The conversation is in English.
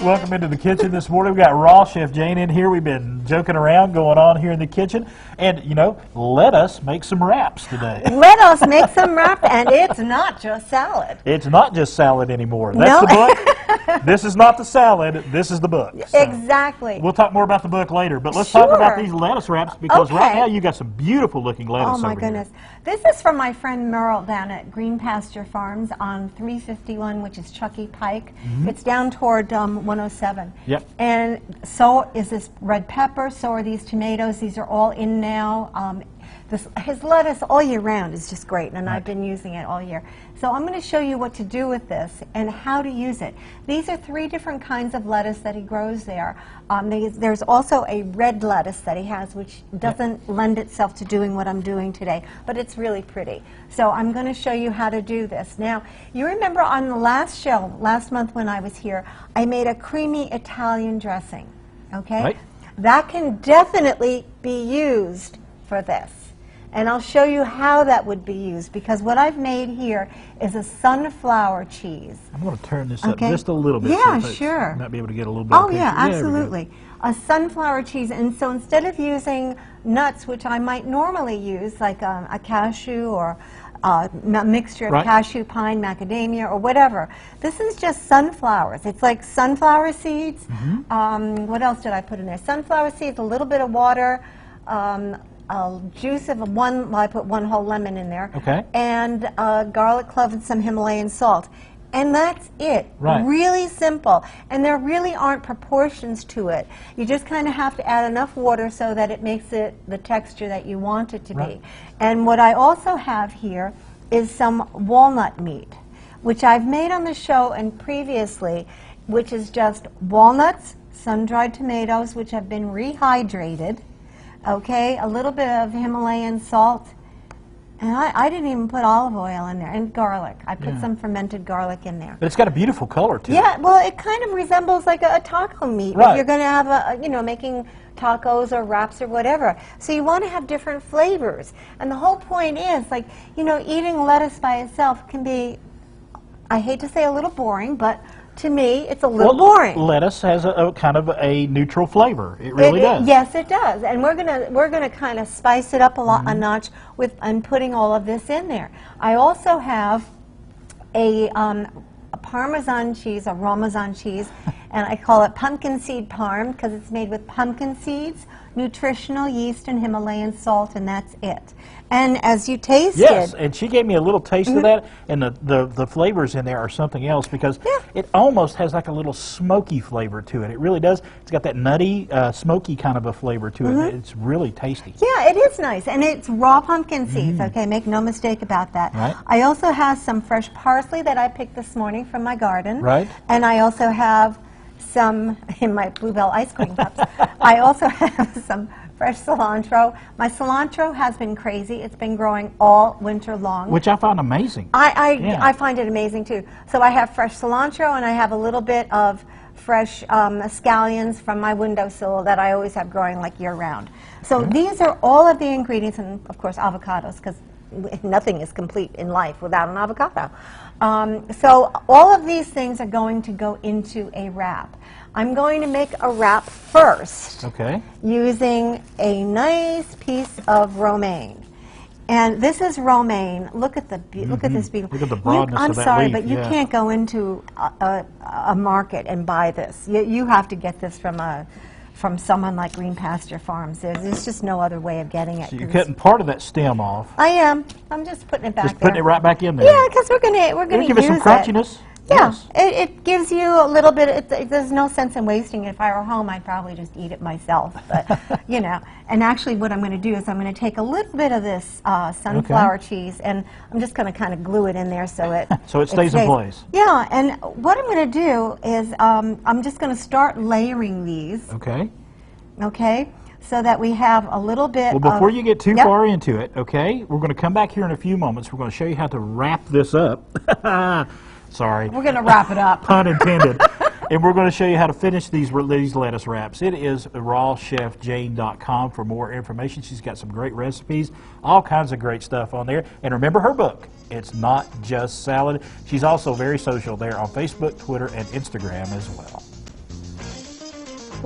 Welcome into the kitchen this morning. We got Raw Chef Jane in here. We've been joking around going on here in the kitchen. And, you know, let us make some wraps today. Let us make some wraps, and it's not just salad. It's not just salad anymore. That's the book. This is not the salad. This is the book. So exactly. We'll talk more about the book later. But let's talk about these lettuce wraps because right now you got some beautiful looking lettuce. Oh, my goodness. This is from my friend Merle down at Green Pasture Farms on 351, which is Chucky Pike. It's down toward 107. Yep. And so is this red pepper, so are these tomatoes. These are all in now. His lettuce all year round is just great, and I've been using it all year. So I'm going to show you what to do with this and how to use it. These are 3 different kinds of lettuce that he grows there. There's also a red lettuce that he has, which doesn't lend itself to doing what I'm doing today, but it's really pretty. So I'm going to show you how to do this. Now, you remember on the last show, last month when I was here, I made a creamy Italian dressing, okay? Right. That can definitely be used for this. And I'll show you how that would be used, because what I've made here is a sunflower cheese. I'm going to turn this up just a little bit. Yeah, so sure. You might be able to get a little bit Oh, of yeah, picture. absolutely. A sunflower cheese. And so instead of using nuts, which I might normally use, like a cashew or a mixture of cashew, pine, macadamia, or whatever, this is just sunflowers. It's like sunflower seeds. What else did I put in there? Sunflower seeds, a little bit of water, juice of I put 1 whole lemon in there, and garlic clove and some Himalayan salt. And that's it. Really simple. And there really aren't proportions to it. You just kind of have to add enough water so that it makes it the texture that you want it to be. And what I also have here is some walnut meat, which I've made on the show and previously, which is just walnuts, sun-dried tomatoes, which have been rehydrated, a little bit of Himalayan salt, and I didn't even put olive oil in there, and garlic. I put some fermented garlic in there. But it's got a beautiful color to it. Yeah, well, it kind of resembles like a taco meat. If you're going to have making tacos or wraps or whatever. So you want to have different flavors. And the whole point is, like, eating lettuce by itself can be, I hate to say a little boring, but to me, it's a little boring. Lettuce has a kind of a neutral flavor. It really does. Yes, it does. And we're gonna kind of spice it up a notch with putting all of this in there. I also have a Parmesan cheese, a Parmesan cheese, and I call it pumpkin seed parm because it's made with pumpkin seeds, nutritional yeast, and Himalayan salt, and that's it. And as you tasted... Yes, and she gave me a little taste of that, and the flavors in there are something else because it almost has like a little smoky flavor to it. It really does. It's got that nutty, smoky kind of a flavor to it. It's really tasty. Yeah, it is nice, and it's raw pumpkin seeds, okay? Make no mistake about that. I also have some fresh parsley that I picked this morning from my garden. And I also have some, in my Bluebell ice cream cups, I also have some fresh cilantro. My cilantro has been crazy. It's been growing all winter long. Which I find amazing. I find it amazing too. So I have fresh cilantro, and I have a little bit of fresh scallions from my windowsill that I always have growing like year round. So these are all of the ingredients, and of course avocados, because nothing is complete in life without an avocado. So all of these things are going to go into a wrap. I'm going to make a wrap first using a nice piece of romaine. And this is romaine. Look at the look at this beautiful. Look at the broadness of that I'm sorry, leaf. but you can't go into a market and buy this. You have to get this from someone like Green Pasture Farms. There's just no other way of getting it. So you're cutting part of that stem off. I am. I'm just putting it back Just putting it right back in there. Yeah, because we're gonna give it some crunchiness. Yeah, it gives you a little bit. There's no sense in wasting it. If I were home, I'd probably just eat it myself. But and actually, what I'm going to do is I'm going to take a little bit of this sunflower cheese, and I'm just going to kind of glue it in there so it stays in place. Yeah, and what I'm going to do is I'm just going to start layering these. Okay. So that we have a little bit. Well, before you get too far into it, we're going to come back here in a few moments. We're going to show you how to wrap this up. Sorry. We're going to wrap it up. Pun intended. And we're going to show you how to finish these lettuce wraps. It is rawchefjane.com for more information. She's got some great recipes, all kinds of great stuff on there. And remember her book, It's Not Just Salad. She's also very social there on Facebook, Twitter, and Instagram as well.